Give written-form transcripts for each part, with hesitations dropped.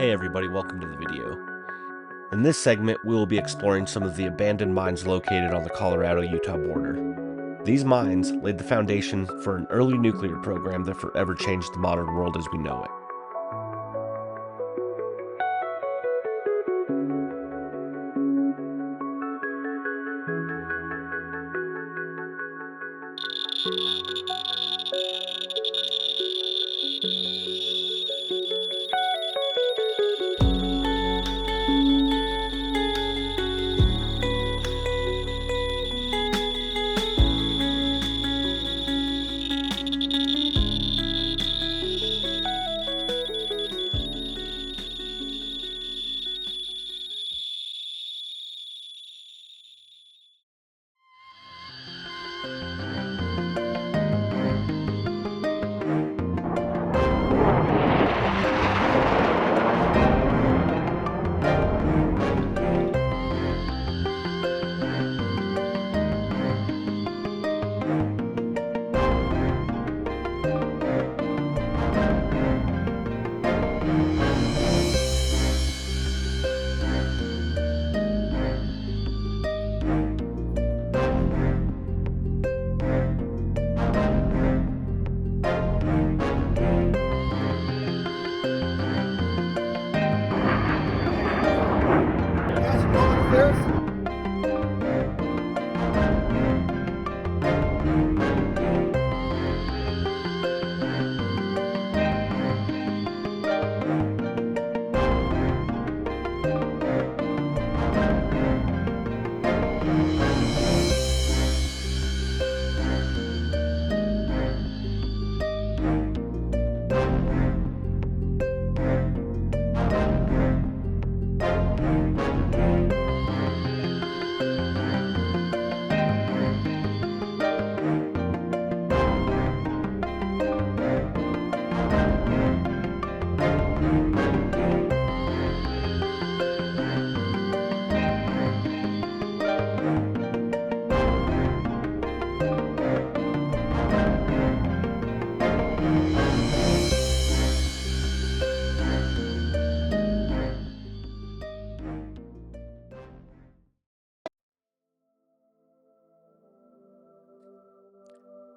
Hey everybody, welcome to the video. In this segment, we will be exploring some of the abandoned mines located on the Colorado-Utah border. These mines laid the foundation for an early nuclear program that forever changed the modern world as we know it.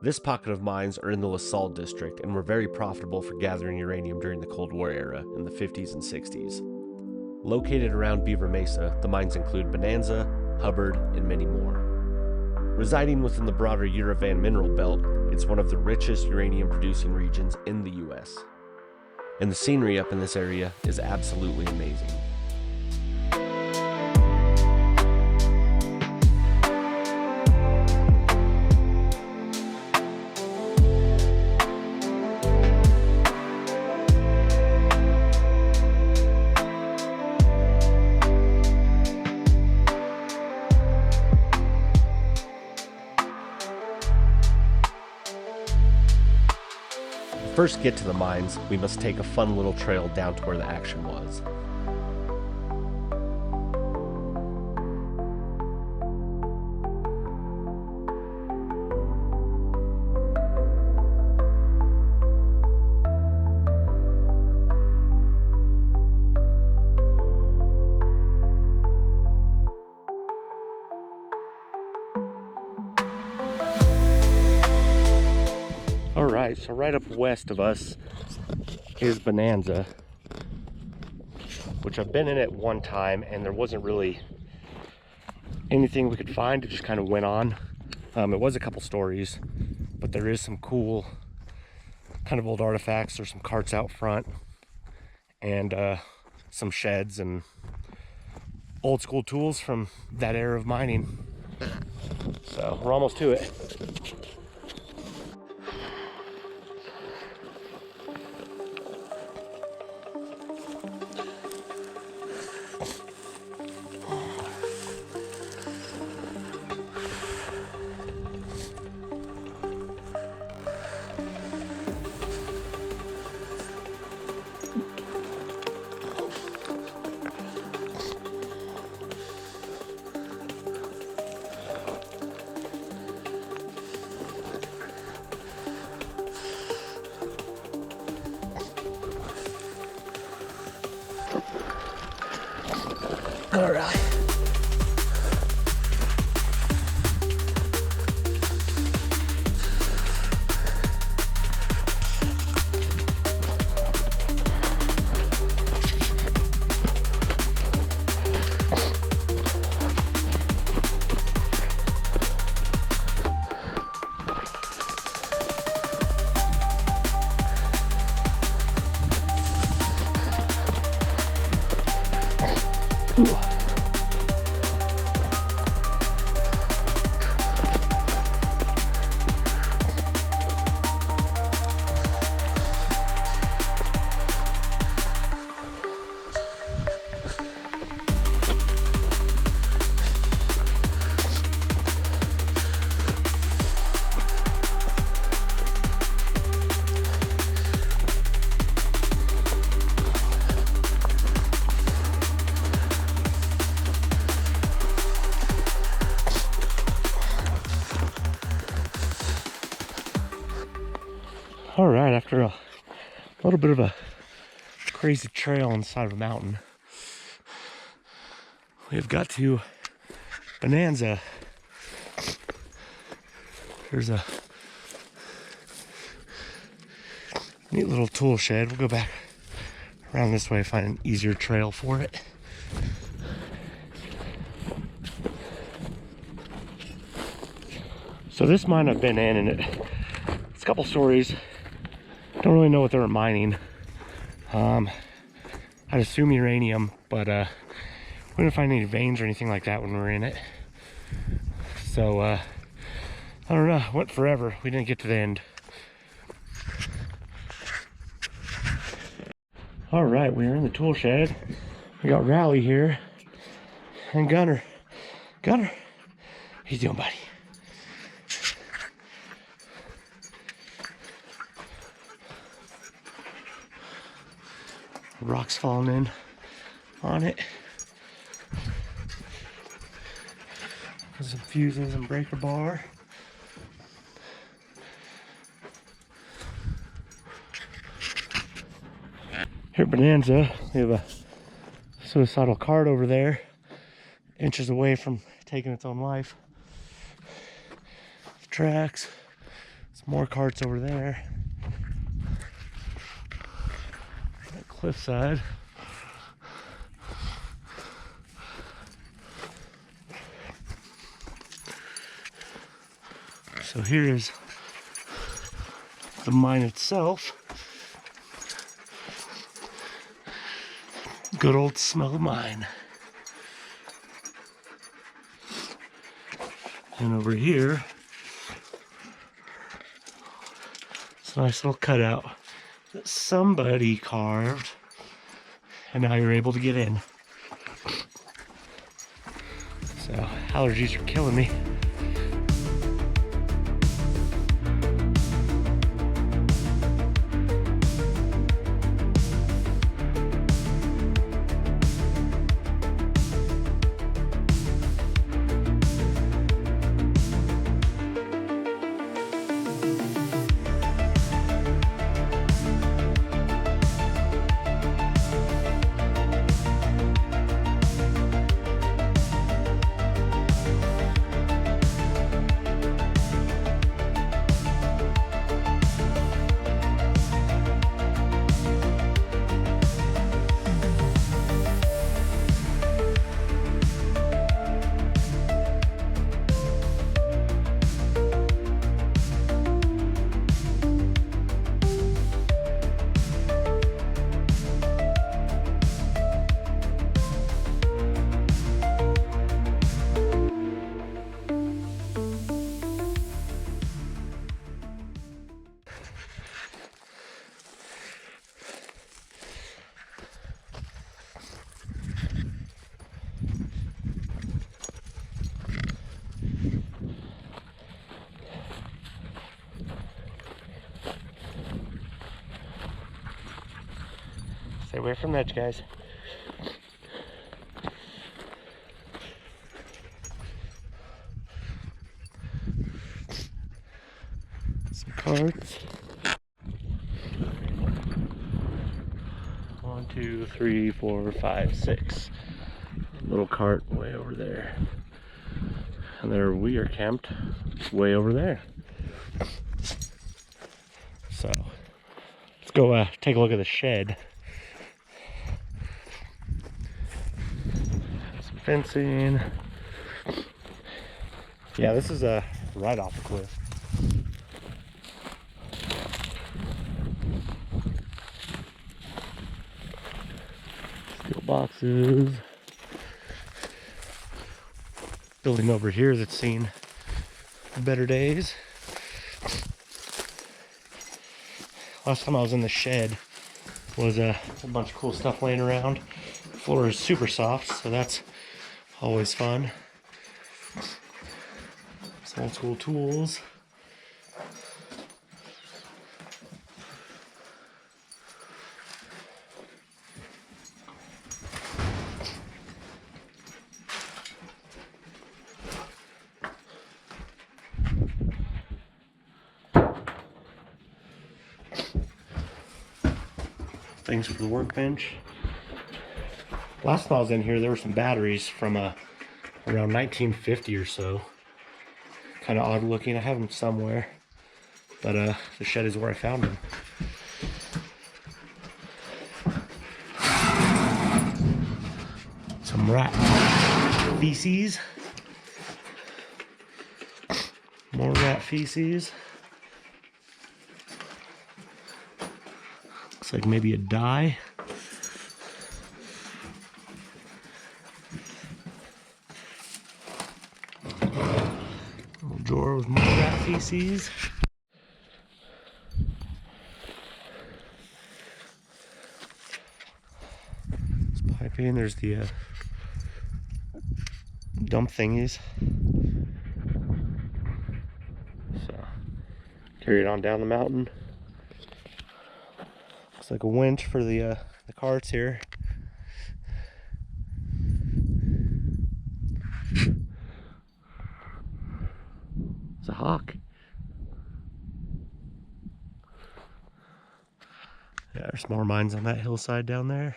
This pocket of mines are in the La Salle district and were very profitable for gathering uranium during the Cold War era in the 50s and 60s. Located around Beaver Mesa, the mines include Bonanza, Hubbard, and many more. Residing within the broader Uranium mineral belt, it's one of the richest uranium-producing regions in the U.S. And the scenery up in this area is absolutely amazing. To first get to the mines, we must take a fun little trail down to where the action was. Alright, so right up west of us is Bonanza, which I've been in it one time and there wasn't really anything we could find. It just kind of went on. It was a couple stories, but there is some cool kind of old artifacts. There's some carts out front and some sheds and old school tools from that era of mining. So we're almost to it. All right. All right, after a little bit of a crazy trail on the side of a mountain, we've got to Bonanza. There's a neat little tool shed. We'll go back around this way, find an easier trail for it. So this mine I've been in, and it's a couple stories. Don't really know what they were mining. I'd assume uranium, but we didn't find any veins or anything like that when we were in it. So I don't know, went forever. We didn't get to the end. All right, we're in the tool shed. We got Rally here and Gunner. Gunner, how you doing, buddy? Rocks falling in on it. There's some fuses and breaker bar. Here at Bonanza, we have a suicidal cart over there, inches away from taking its own life. Tracks, some more carts over there. Cliffside. So here is the mine itself. Good old smell mine. And over here, it's a nice little cutout that somebody carved, and now you're able to get in. So allergies are killing me. Stay away from the edge, guys. Some carts. 1, 2, 3, 4, 5, 6. little cart way over there. And there we are camped way over there. So let's go take a look at the shed. Some fencing. Yeah, this is right off the cliff. Steel boxes. Building over here that's seen better days. Last time I was in the shed was a whole bunch of cool stuff laying around. The floor is super soft, so that's always fun. Some old school tools. Things for the workbench. Last time I was in here, there were some batteries from around 1950 or so. Kind of odd looking. I have them somewhere, but the shed is where I found them. Some rat feces. More rat feces. Looks like maybe a dye. Little drawer with more rat feces. There's piping. There's the dump thingies. So carry it on down the mountain. Looks like a winch for the carts here. It's a hawk. Yeah, there's more mines on that hillside down there.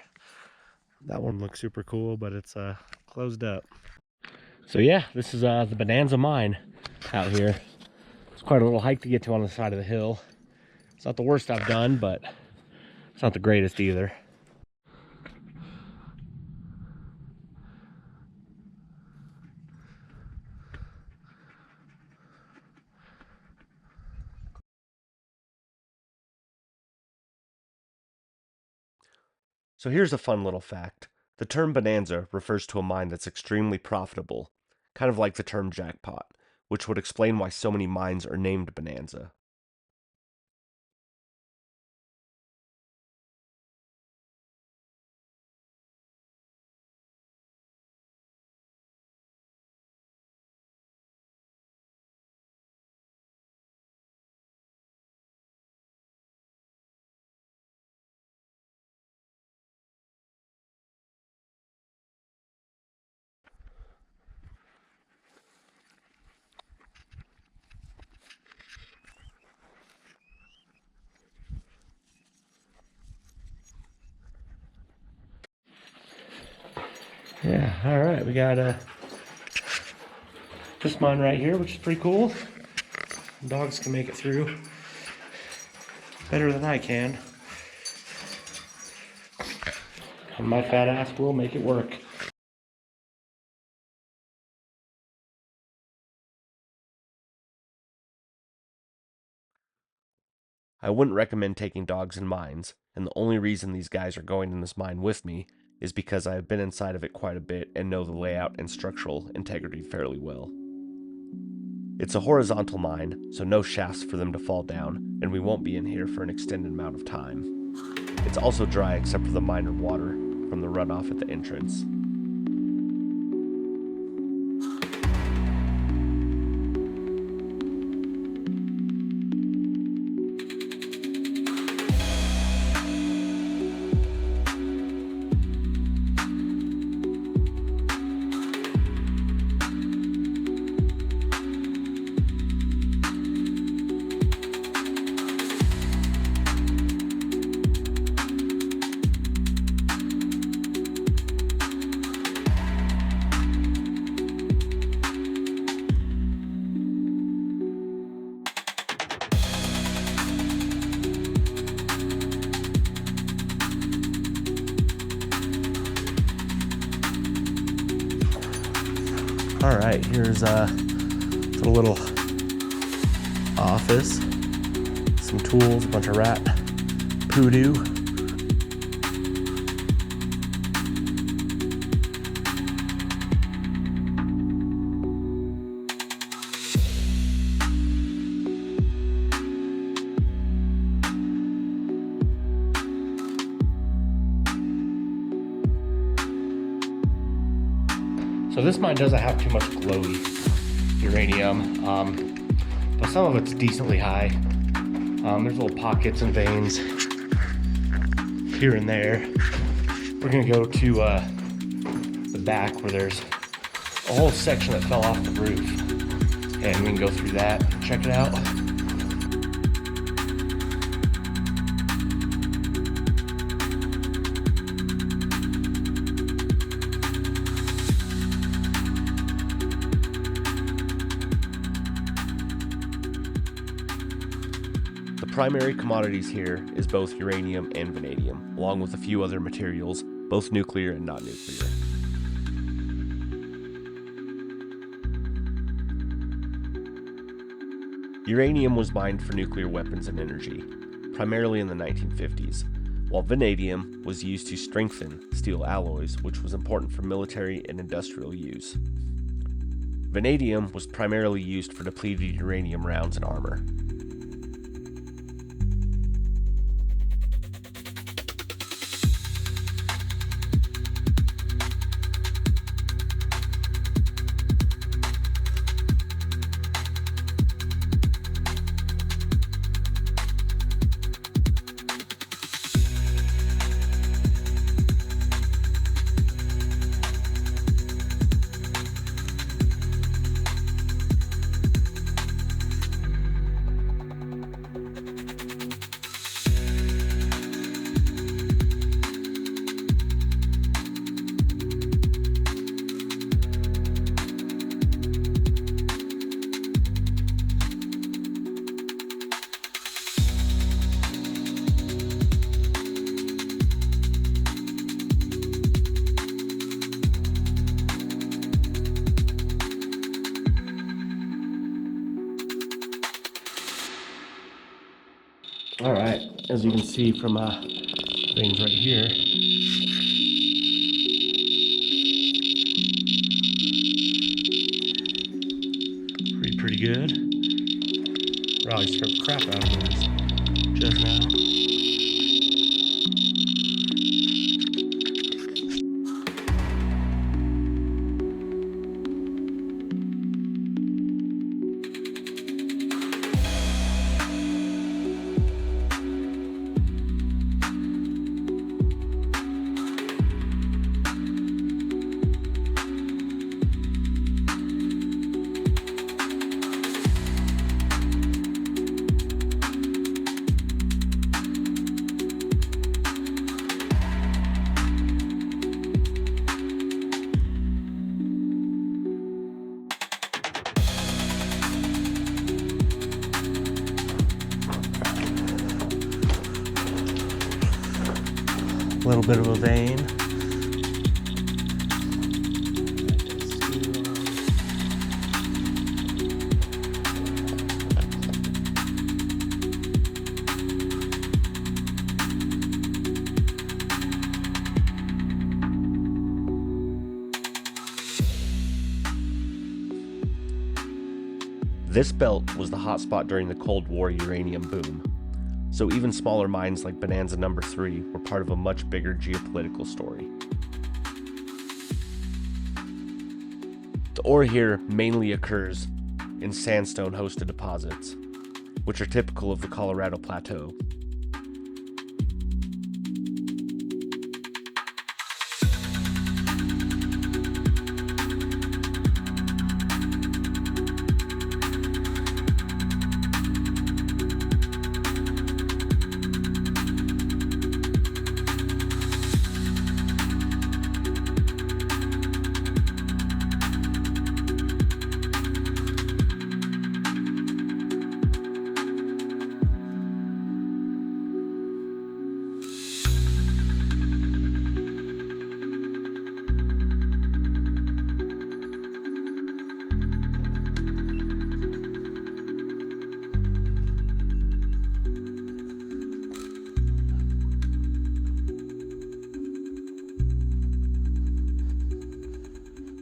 That one looks super cool, but it's closed up. So yeah, this is the Bonanza Mine out here. It's quite a little hike to get to on the side of the hill. It's not the worst I've done, but it's not the greatest either. So here's a fun little fact. The term bonanza refers to a mine that's extremely profitable, kind of like the term jackpot, which would explain why so many mines are named Bonanza. Yeah, alright, we got this mine right here, which is pretty cool. Dogs can make it through better than I can. And my fat ass will make it work. I wouldn't recommend taking dogs in mines, and the only reason these guys are going in this mine with me is because I have been inside of it quite a bit and know the layout and structural integrity fairly well. It's a horizontal mine, so no shafts for them to fall down, and we won't be in here for an extended amount of time. It's also dry except for the minor water from the runoff at the entrance. All right, here's a little office, some tools, a bunch of rat poodoo. So this mine doesn't have too much glowy uranium, but some of it's decently high. There's little pockets and veins here and there. We're gonna go to the back where there's a whole section that fell off the roof, and we can go through that and check it out. The primary commodities here is both uranium and vanadium, along with a few other materials, both nuclear and not nuclear. Uranium was mined for nuclear weapons and energy, primarily in the 1950s, while vanadium was used to strengthen steel alloys, which was important for military and industrial use. Vanadium was primarily used for depleted uranium rounds and armor. All right, as you can see from veins right here, pretty good. Probably struck the crap out of those just now. A little bit of a vein. This belt was the hotspot during the Cold War uranium boom, so even smaller mines like Bonanza No. 3 were part of a much bigger geopolitical story. The ore here mainly occurs in sandstone-hosted deposits, which are typical of the Colorado Plateau.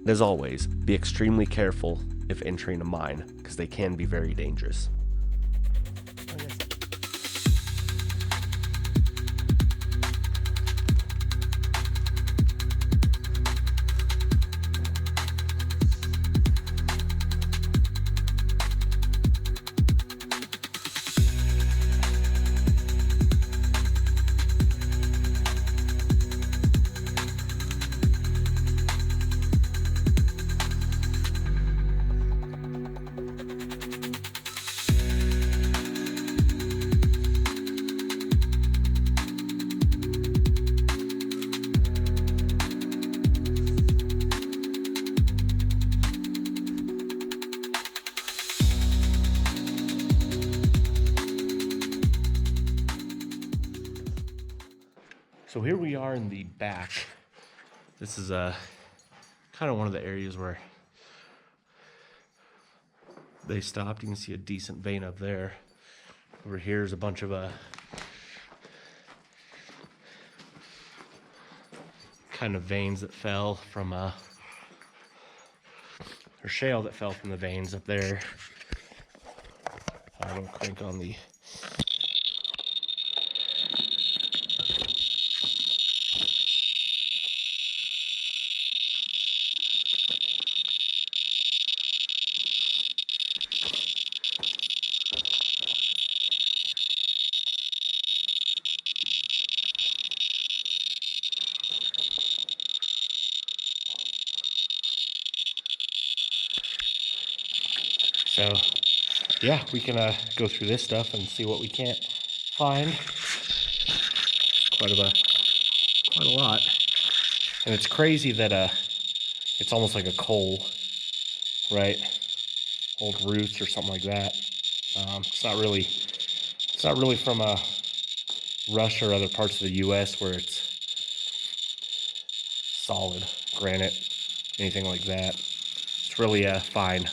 And as always, be extremely careful if entering a mine, because they can be very dangerous. So here we are in the back. This is kind of one of the areas where they stopped. You can see a decent vein up there. Over here is a bunch of kind of veins that fell from or shale that fell from the veins up there. I will crank on the So, yeah, we can go through this stuff and see what we can't find. Quite a lot. And it's crazy that it's almost like a coal, right? Old roots or something like that. It's not really from Russia or other parts of the U.S. where it's solid granite, anything like that. It's really fine.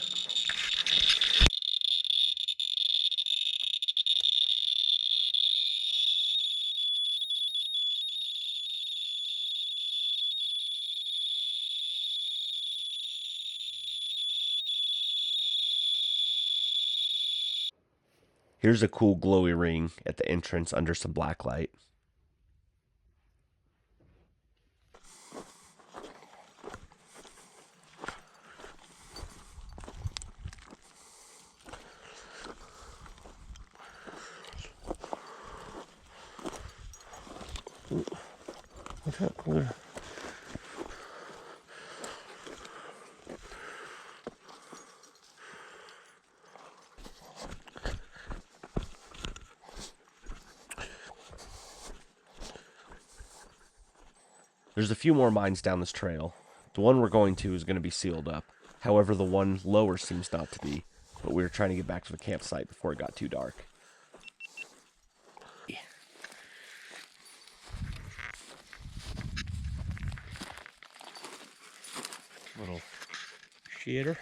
Here's a cool glowy ring at the entrance under some black light. What's that clear? There's a few more mines down this trail. The one we're going to is going to be sealed up. However, the one lower seems not to be. But we were trying to get back to the campsite before it got too dark. Little shitter.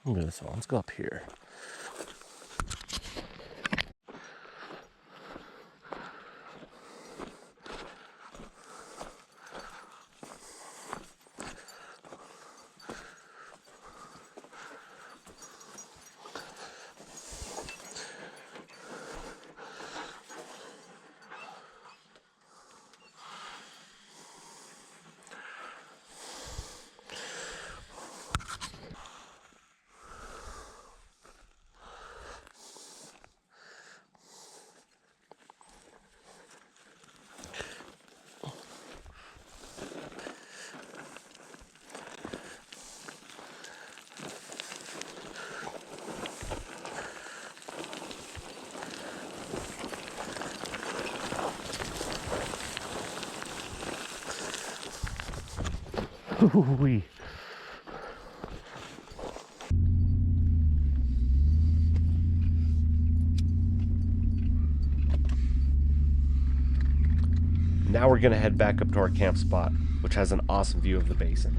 Look at this one. Let's go up here. Ooh-wee. Now we're gonna head back up to our camp spot, which has an awesome view of the basin.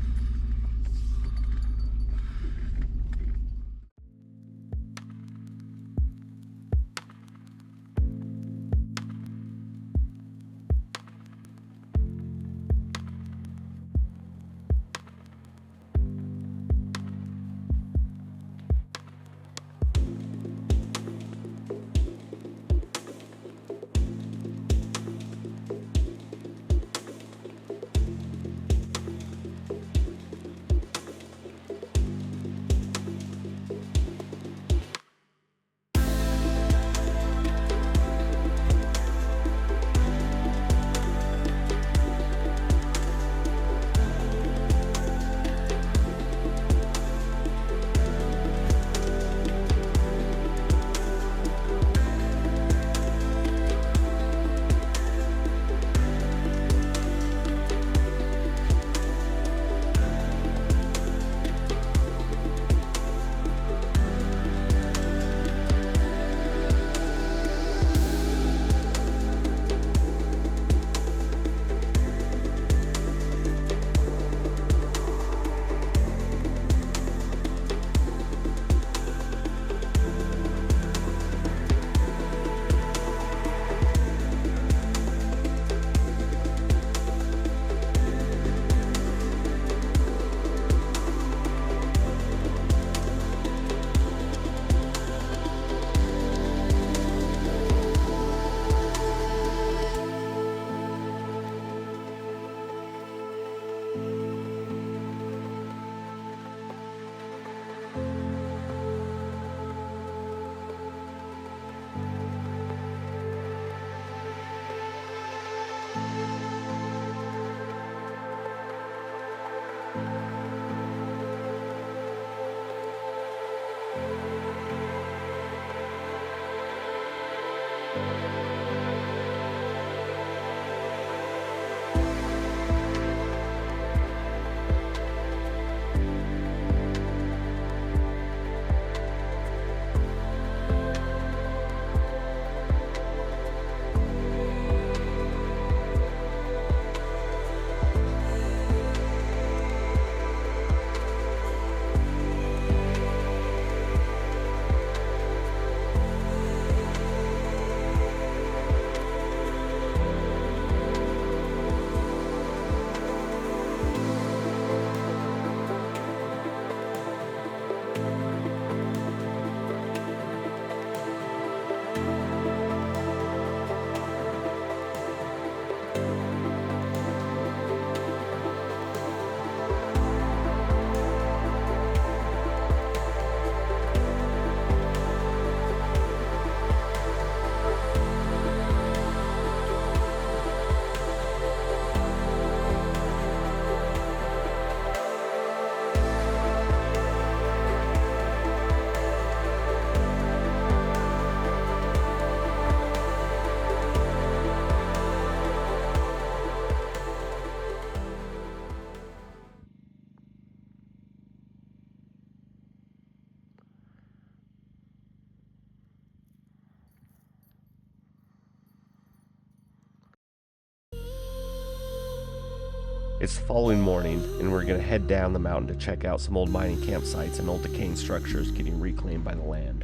It's the following morning, and we're going to head down the mountain to check out some old mining campsites and old decaying structures getting reclaimed by the land.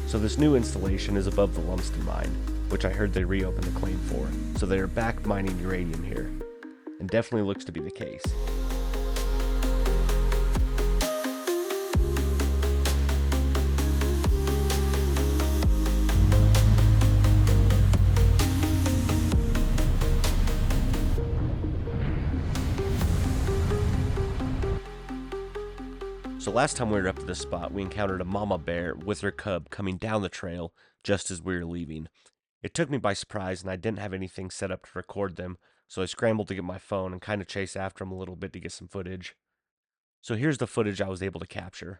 So this new installation is above the Lumsden mine, which I heard they reopened the claim for, so they are back mining uranium here, and definitely looks to be the case. So last time we were up at this spot, we encountered a mama bear with her cub coming down the trail just as we were leaving. It took me by surprise, and I didn't have anything set up to record them, so I scrambled to get my phone and kind of chase after them a little bit to get some footage. So here's the footage I was able to capture.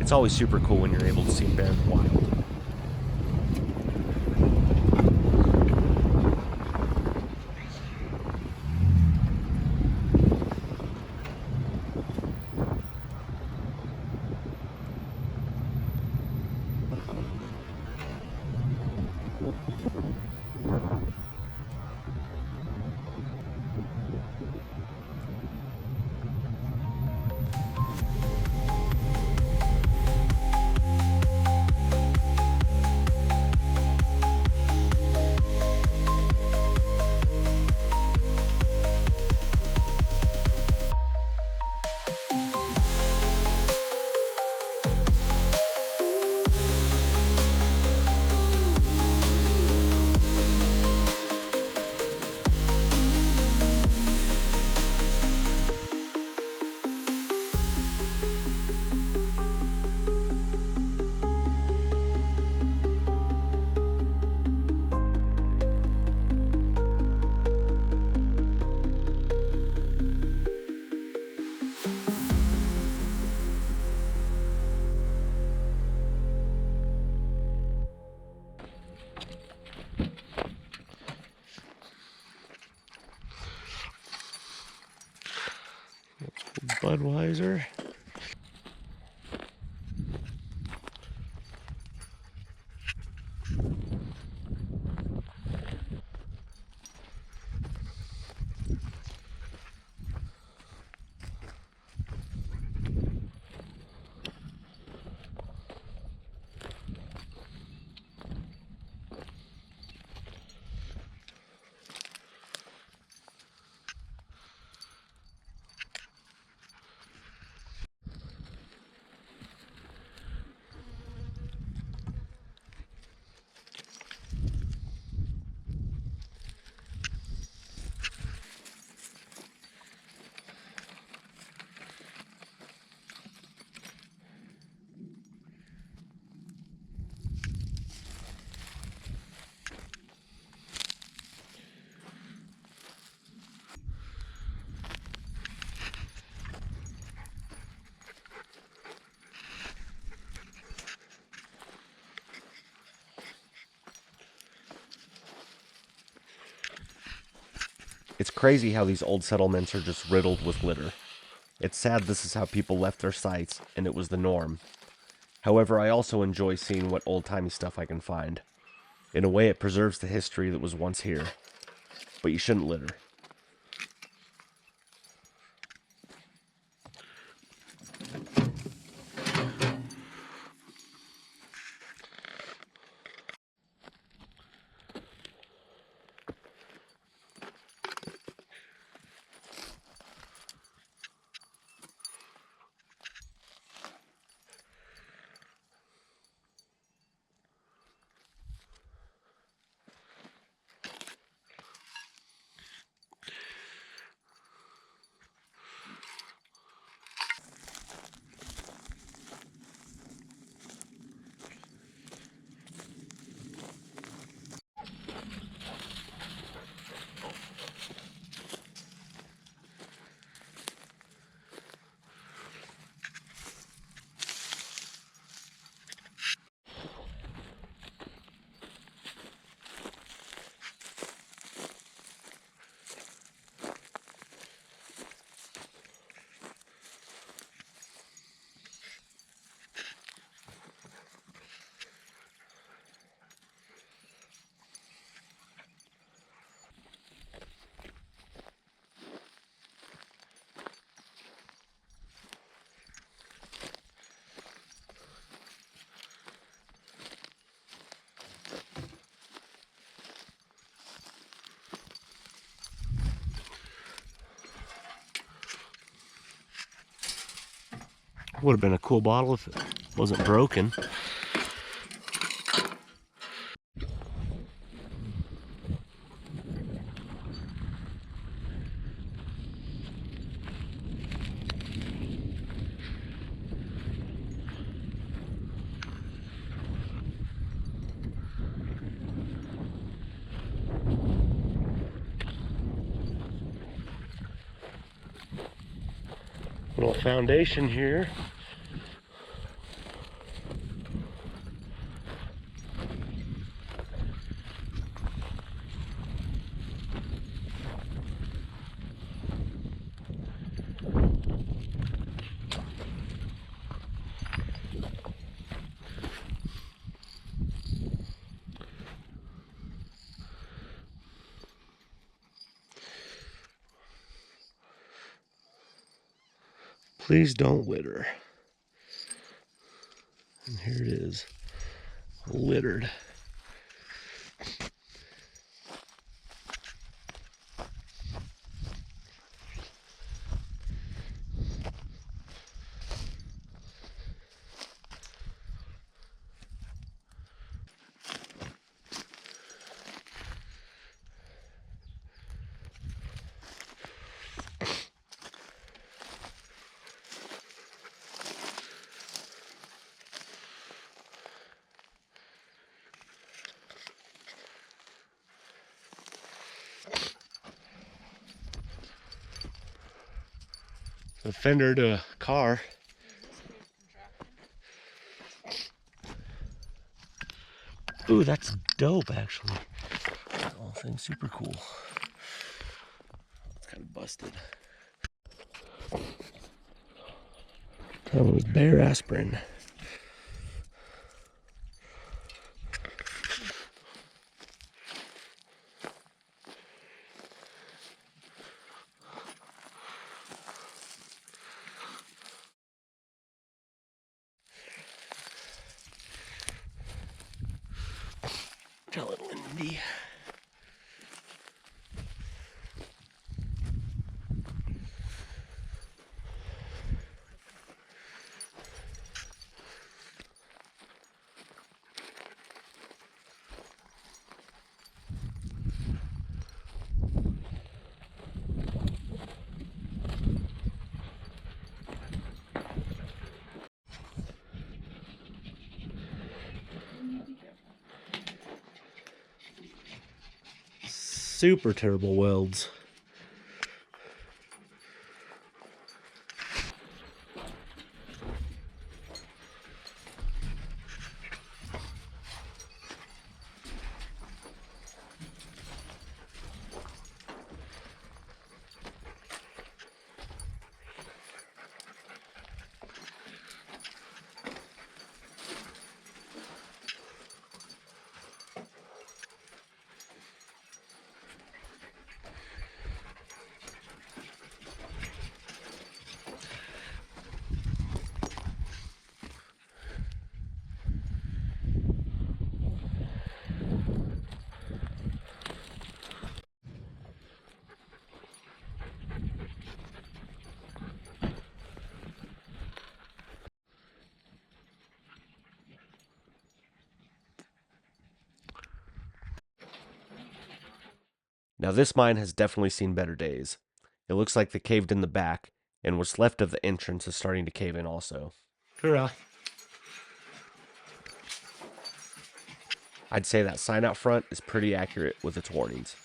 It's always super cool when you're able to see a bear in the wild. Budweiser. It's crazy how these old settlements are just riddled with litter. It's sad this is how people left their sites, and it was the norm. However, I also enjoy seeing what old-timey stuff I can find. In a way, it preserves the history that was once here. But you shouldn't litter. Would have been a cool bottle if it wasn't broken. Little foundation here. Please don't litter. And here it is, littered. The fender to a car. Ooh, that's dope, actually. That whole thing's super cool. It's kind of busted. That was bare aspirin. Tell it, Lindy. Super terrible welds. Now this mine has definitely seen better days. It looks like they caved in the back, and what's left of the entrance is starting to cave in also. Hurrah. I'd say that sign out front is pretty accurate with its warnings.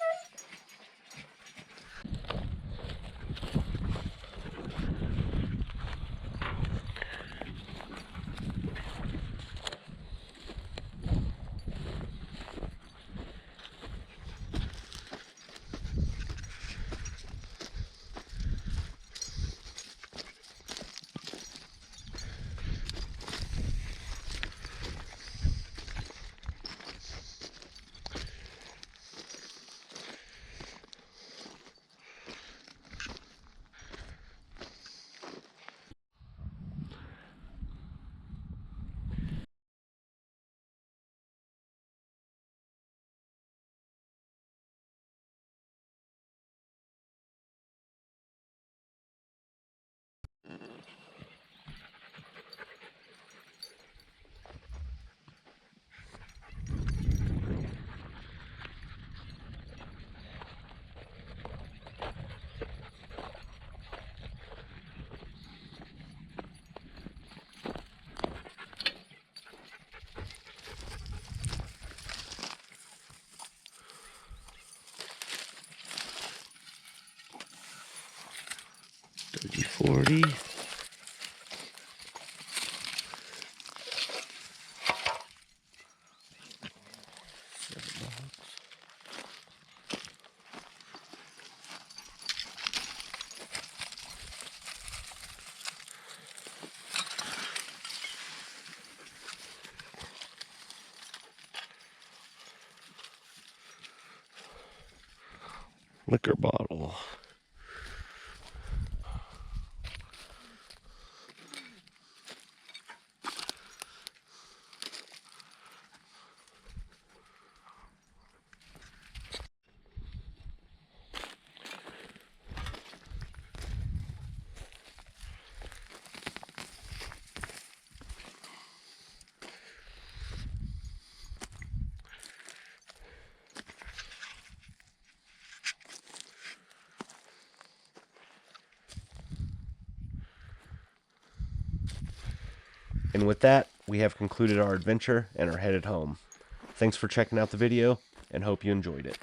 WD-40. Liquor bottle. And with that, we have concluded our adventure and are headed home. Thanks for checking out the video, and hope you enjoyed it.